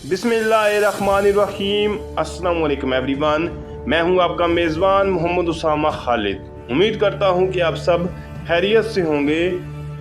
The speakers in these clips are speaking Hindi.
बिस्मिल्लाहिर्रहमानिर्रहीम। अस्सलाम वालेकुम एवरीवन। मैं हूं आपका मेज़बान मोहम्मद उसामा खालिद। उम्मीद करता हूं कि आप सब खैरियत से होंगे।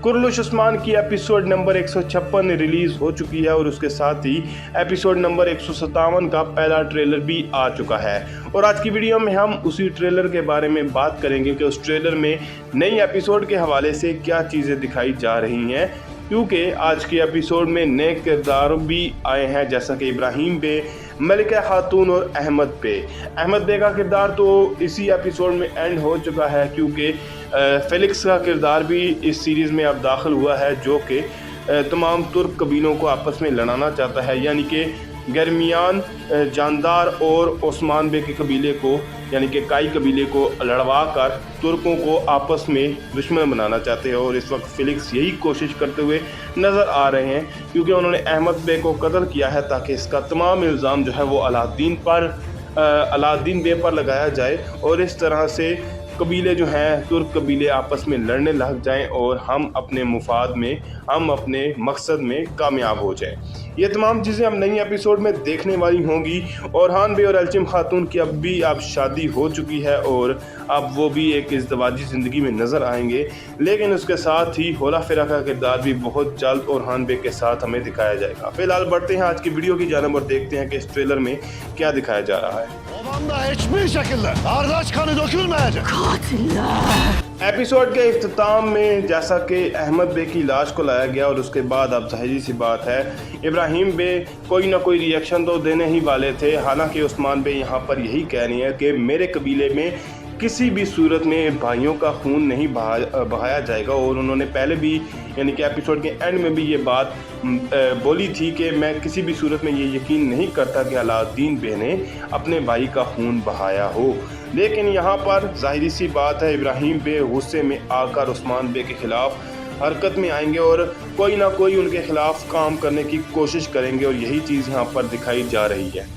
कुर्लुश उस्मान की एपिसोड नंबर 156 रिलीज़ हो चुकी है और उसके साथ ही एपिसोड नंबर 157 का पहला ट्रेलर भी आ चुका है। और आज की वीडियो में हम उसी ट्रेलर के बारे में बात करेंगे कि उस ट्रेलर में नई एपिसोड के हवाले से क्या चीज़ें दिखाई जा रही हैं, क्योंकि आज के एपिसोड में नए किरदार भी आए हैं, जैसा कि इब्राहिम बे, मलिका खातून और अहमद बे का किरदार तो इसी एपिसोड में एंड हो चुका है, क्योंकि फेलिक्स का किरदार भी इस सीरीज़ में अब दाखिल हुआ है, जो कि तमाम तुर्क कबीलों को आपस में लड़ाना चाहता है। यानी कि गरमियान जानदार और ओस्मान बे के कबीले को, यानी कि काई कबीले को लड़वा कर तुर्कों को आपस में दुश्मन बनाना चाहते हैं। और इस वक्त फेलिक्स यही कोशिश करते हुए नज़र आ रहे हैं, क्योंकि उन्होंने अहमद बे को कत्ल किया है ताकि इसका तमाम इल्ज़ाम जो है वो अलाउद्दीन बे पर लगाया जाए और इस तरह से कबीले जो हैं, तुर्क कबीले आपस में लड़ने लग जाएं और हम अपने मुफाद में, हम अपने मकसद में कामयाब हो जाएं। ये तमाम चीज़ें अब नई एपिसोड में देखने वाली होंगी। ओरहान बे और एल्चिम खातून की अब शादी हो चुकी है और अब वो भी एक इज़्दवाजी ज़िंदगी में नज़र आएंगे, लेकिन उसके साथ ही होला फिरा का किरदार भी बहुत जल्द ओरहान बे के साथ हमें दिखाया जाएगा। फिलहाल बढ़ते हैं आज की वीडियो की जानिब और देखते हैं कि इस ट्रेलर में क्या दिखाया जा रहा है। एपिसोड के इख्तिताम में जैसा कि अहमद बे की लाश को लाया गया और उसके बाद अब जाहिर सी बात है इब्राहिम बे कोई ना कोई रिएक्शन तो देने ही वाले थे। हालांकि उस्मान बे यहाँ पर यही कह रही हैं कि मेरे कबीले में किसी भी सूरत में भाइयों का खून नहीं बहाया जाएगा। और उन्होंने पहले भी, यानी कि एपिसोड के एंड में भी ये बात बोली थी कि मैं किसी भी सूरत में ये यकीन नहीं करता कि अलाउद्दीन बे ने अपने भाई का खून बहाया हो। लेकिन यहाँ पर जाहिर सी बात है इब्राहिम बे गुस्से में आकर उस्मान बे के ख़िलाफ़ हरकत में आएंगे और कोई ना कोई उनके ख़िलाफ़ काम करने की कोशिश करेंगे और यही चीज़ यहाँ पर दिखाई जा रही है।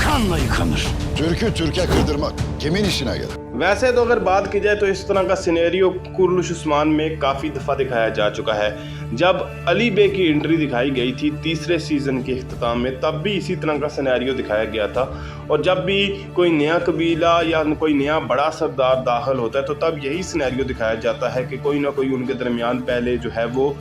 Kanla yıkanır. Türk'e kırdırmak kimin işine gelir? वैसे तो अगर बात की जाए तो इस तरह का सिनेरियो कुर्लुश उस्मान में काफ़ी दफ़ा दिखाया जा चुका है। जब अली बे की एंट्री दिखाई गई थी तीसरे सीज़न के इख्तिताम में, तब भी इसी तरह का सिनेरियो दिखाया गया था। और जब भी कोई नया कबीला या कोई नया बड़ा सरदार दाखिल होता है तो तब यही सिनेरियो दिखाया जाता है कि कोई ना कोई उनके दरमियान पहले जो है वो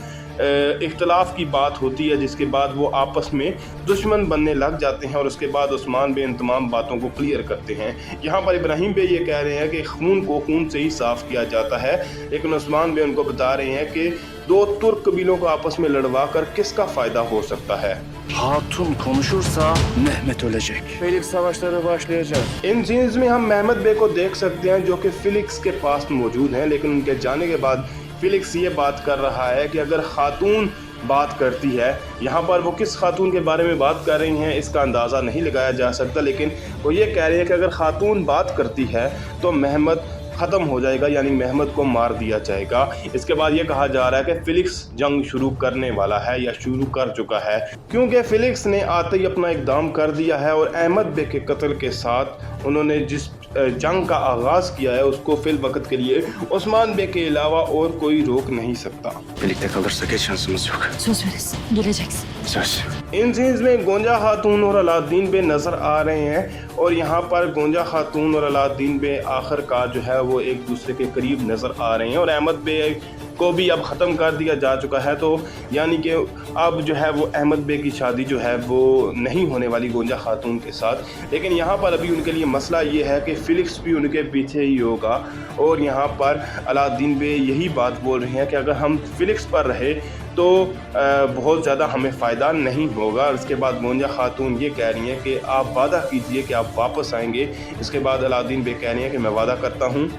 इख्तलाफ की बात होती है, जिसके बाद वो आपस में दुश्मन बनने लग जाते हैं और उसके बाद उस्मान बे इन तमाम बातों को क्लियर करते हैं। यहाँ पर इब्राहिम बे ये कह रहे हैं कि खून को खून से ही साफ़ किया जाता है, लेकिन उस्मान बे उनको बता रहे हैं कि दो तुर्क कबीलों को आपस में लड़वा कर किसका फ़ायदा हो सकता है। Hatun konuşursa Mehmet ölecek. Felix savaşları başlayacak. इन सीन्स में हम अहमद बे को देख सकते हैं जो कि फेलिक्स के पास मौजूद हैं, लेकिन उनके जाने के बाद फेलिक्स ये बात कर रहा है कि अगर खातून बात करती है, यहाँ पर वो किस खातून के बारे में बात कर रही हैं इसका अंदाज़ा नहीं लगाया जा सकता, लेकिन वो ये कह रहे हैं कि अगर खातून बात करती है तो महमद ख़त्म हो जाएगा, यानी महमद को मार दिया जाएगा। इसके बाद ये कहा जा रहा है कि फेलिक्स जंग शुरू करने वाला है या शुरू कर चुका है, क्योंकि फेलिक्स ने आते ही अपना इक़दाम कर दिया है और अहमद बे के कत्ल के साथ उन्होंने जिस जंग का आगाज़ किया है उसको फिल वक्त के लिए उस्मान बे के अलावा और कोई रोक नहीं सकता। Birlikte kalırsak hiç şansımız yok. Söz verirsin, geleceksin. Söz. इन सीन्स में गोंजा खातून और अलाउद्दीन बे नज़र आ रहे हैं और यहाँ पर गोंजा खातून और अलाउद्दीन बे आखिरकार जो है वो एक दूसरे के करीब नज़र आ रहे हैं और अहमद बे को भी अब ख़त्म कर दिया जा चुका है। तो यानी कि अब जो है वो अहमद बे की शादी जो है वो नहीं होने वाली गोंजा खातून के साथ। लेकिन यहाँ पर अभी उनके लिए मसला ये है कि फेलिक्स भी उनके पीछे ही होगा और यहाँ पर अलाउद्दीन बे यही बात बोल रहे हैं कि अगर हम फेलिक्स पर रहे तो बहुत ज़्यादा हमें फ़ायदा नहीं होगा। उसके बाद गोंजा खातून ये कह रही हैं कि आप वादा कीजिए कि आप वापस आएंगे। इसके बाद अलाउद्दीन बे कह रही हैं कि मैं वादा करता हूँ।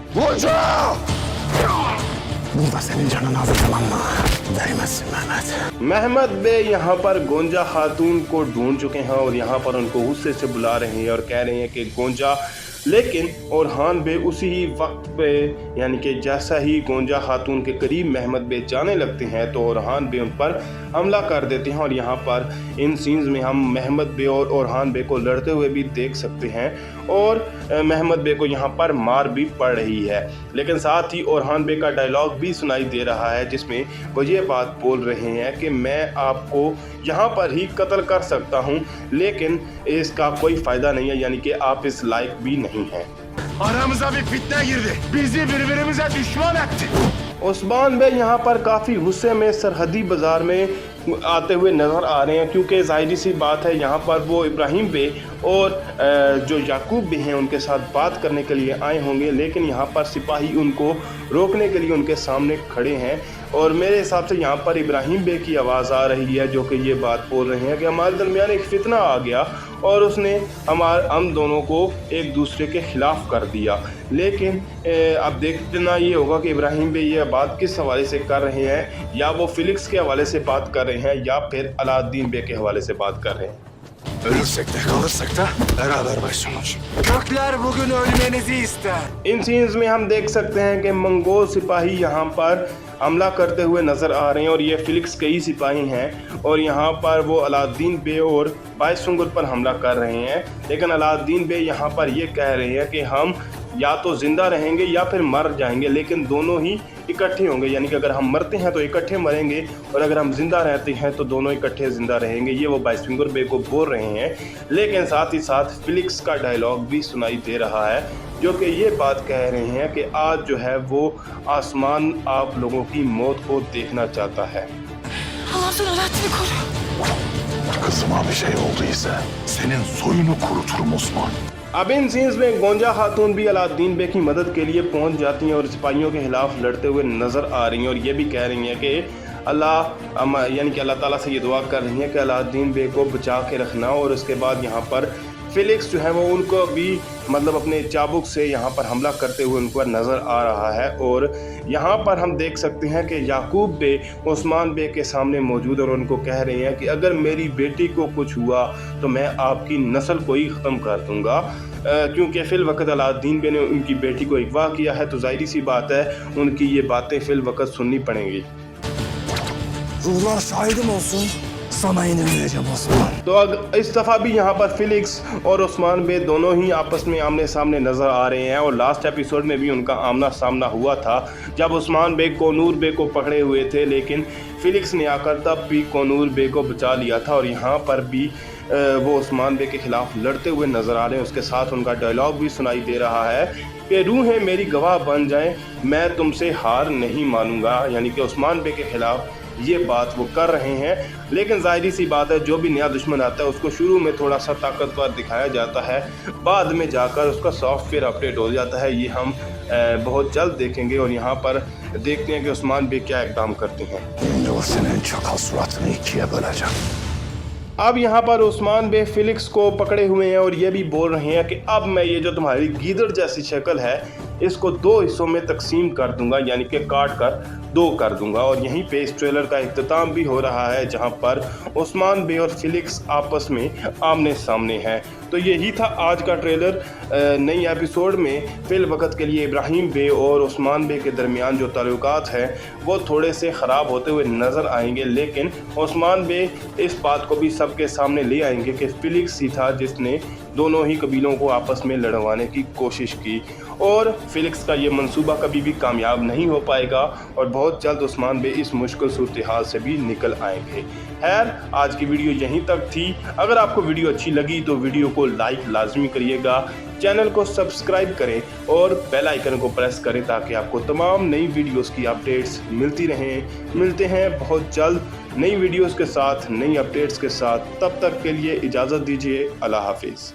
Burada senin canın hazır, tamam mı? Değmezsin Mehmet. Mahmad बे यहाँ पर गोंजा खातून को ढूंढ चुके हैं और यहाँ पर उनको गुस्से से बुला रहे हैं और कह रहे हैं कि गोंजा, लेकिन ओरहान बे उसी ही वक्त पे, यानी कि जैसा ही गोंजा खातून के करीब महमद बे जाने लगते हैं तो ओरहान बे उन पर हमला कर देते हैं। और यहाँ पर इन सीन्स में हम महमद बे और ओरहान बे को लड़ते हुए भी देख सकते हैं और महमद बे को यहाँ पर मार भी पड़ रही है। लेकिन साथ ही ओरहान बे का डायलॉग भी सुनाई दे रहा है जिसमें वो ये बात बोल रहे हैं कि मैं आपको यहाँ पर ही कत्ल कर सकता हूँ, लेकिन इसका कोई फ़ायदा नहीं है, यानी कि आप इस लायक भी नहीं हैं। Aramıza bir fitne girdi. Bizi birbirimize düşman etti. Usman बे यहाँ पर काफ़ी गुस्से में सरहदी बाज़ार में आते हुए नज़र आ रहे हैं, क्योंकि ज़ाहिर सी बात है यहाँ पर वो इब्राहिम बे और जो याकूब बे हैं उनके साथ बात करने के लिए आए होंगे, लेकिन यहाँ पर सिपाही उनको रोकने के लिए उनके सामने खड़े हैं। और मेरे हिसाब से यहाँ पर इब्राहिम बे की आवाज़ आ रही है, जो कि ये बात बोल रहे हैं कि हमारे दरमियान एक फितना आ गया और उसने हम दोनों को एक दूसरे के ख़िलाफ़ कर दिया। लेकिन अब देखना ये होगा कि इब्राहिम बे ये बात किस हवाले से कर रहे हैं, या वो फिलिक्स के हवाले से बात कर रहे हैं या फिर अलाउद्दीन बे के हवाले से बात कर रहे हैं। Ölürsek de kalırsak da beraber başlanır. Gökler bugün ölmenizi ister. इन सीन्स में हम देख सकते हैं कि मंगोल सिपाही यहाँ पर हमला करते हुए नज़र आ रहे हैं, और ये फिलिक्स के ही सिपाही हैं, और यहाँ पर वो अलाउद्दीन बे और बायसुंगुर पर हमला कर रहे हैं। लेकिन अलाउद्दीन बे यहाँ पर ये कह रहे हैं कि हम या तो ज़िंदा रहेंगे या फिर मर जाएंगे, लेकिन दोनों ही इकट्ठे होंगे, यानी कि अगर हम मरते हैं तो इकट्ठे मरेंगे, और अगर हम ज़िंदा रहते हैं तो दोनों इकट्ठे ज़िंदा रहेंगे। ये वो बायसुंगुर बे को बोल रहे हैं। लेकिन साथ ही साथ फिलिक्स का डायलॉग भी सुनाई दे रहा है, जो कि ये बात कह रहे हैं कि आज जो है वो आसमान आप लोगों की मौत को देखना चाहता है। Allah sen Alaaddin'i koru. Kızıma bir şey olduysa senin soyunu kuruturum Osman. अब इन सीन्स में गोंजा खातून भी अलाउद्दीन बे की मदद के लिए पहुंच जाती हैं और सिपाहियों के खिलाफ लड़ते हुए नज़र आ रही हैं, और ये भी कह रही हैं कि यानी कि अल्लाह ताला से ये दुआ कर रही हैं कि अलाउद्दीन बे को बचा के रखना। और उसके बाद यहाँ पर फिलिक्स जो है वो उनको भी मतलब अपने चाबुक से यहाँ पर हमला करते हुए उनको नज़र आ रहा है। और यहाँ पर हम देख सकते हैं कि याकूब बे उस्मान बे के सामने मौजूद और उनको कह रहे हैं कि अगर मेरी बेटी को कुछ हुआ तो मैं आपकी नस्ल को ही ख़त्म कर दूँगा, क्योंकि फ़िल वक़्त अलाउद्दीन बे ने उनकी बेटी को अगवा किया है, तो ज़ाहिर सी बात है उनकी ये बातें फ़िल वक़्त सुननी पड़ेंगी। Ruhlar şahidim olsun. Sana yenilmeyeceğim Osman. तो इस दफ़ा भी यहाँ पर फिलिक्स और उस्मान बे दोनों ही आपस में आमने सामने नज़र आ रहे हैं, और लास्ट एपिसोड में भी उनका आमना सामना हुआ था जब उस्मान बे कोनूर बे को पकड़े हुए थे, लेकिन फिलिक्स ने आकर तब भी कोनूर बे को बचा लिया था। और यहाँ पर भी वो उस्मान बे के ख़िलाफ़ लड़ते हुए नज़र आ रहे हैं। उसके साथ उनका डायलॉग भी सुनाई दे रहा है कि रूहें मेरी गवाह बन जाएं, मैं तुमसे हार नहीं मानूंगा, यानी कि उस्मान बे के ख़िलाफ़ ये बात वो कर रहे हैं। लेकिन ज़ाहिर सी बात है जो भी नया दुश्मन आता है उसको शुरू में थोड़ा सा ताकतवर दिखाया जाता है, बाद में जाकर उसका सॉफ्टवेयर अपडेट हो जाता है। ये हम बहुत जल्द देखेंगे, और यहाँ पर देखते हैं कि उस्मान बे क्या इकदाम करते हैं। Şimdi o senin çakal suratını ikiye böleceğim. अब यहाँ पर उस्मान बे फिलिक्स को पकड़े हुए हैं और ये भी बोल रहे हैं कि अब मैं ये जो तुम्हारी गीदड़ जैसी शक्ल है इसको 2 हिस्सों में तकसीम कर दूंगा, यानी कि काट कर 2 कर दूंगा। और यहीं पे इस ट्रेलर का इख्तिताम भी हो रहा है, जहां पर उस्मान बे और फिलिक्स आपस में आमने सामने हैं। तो यही था आज का ट्रेलर। नई एपिसोड में फ़िल वक़्त के लिए इब्राहिम बे और उस्मान बे के दरमियान जो ताल्लुकात हैं वो थोड़े से ख़राब होते हुए नज़र आएंगे, लेकिन उस्मान बे इस बात को भी सबके सामने ले आएंगे कि फिलिक्स ही था जिसने दोनों ही कबीलों को आपस में लड़वाने की कोशिश की, और फिलिक्स का ये मंसूबा कभी भी कामयाब नहीं हो पाएगा, और बहुत जल्द उस्मान बे इस मुश्किल सूरत हाल से भी निकल आएंगे। खैर, आज की वीडियो यहीं तक थी। अगर आपको वीडियो अच्छी लगी तो वीडियो को लाइक लाजमी करिएगा, चैनल को सब्सक्राइब करें और बेल आइकन को प्रेस करें ताकि आपको तमाम नई वीडियोस की अपडेट्स मिलती रहें। मिलते हैं बहुत जल्द नई वीडियोस के साथ, नई अपडेट्स के साथ। तब तक के लिए इजाज़त दीजिए। अल्लाह हाफिज़।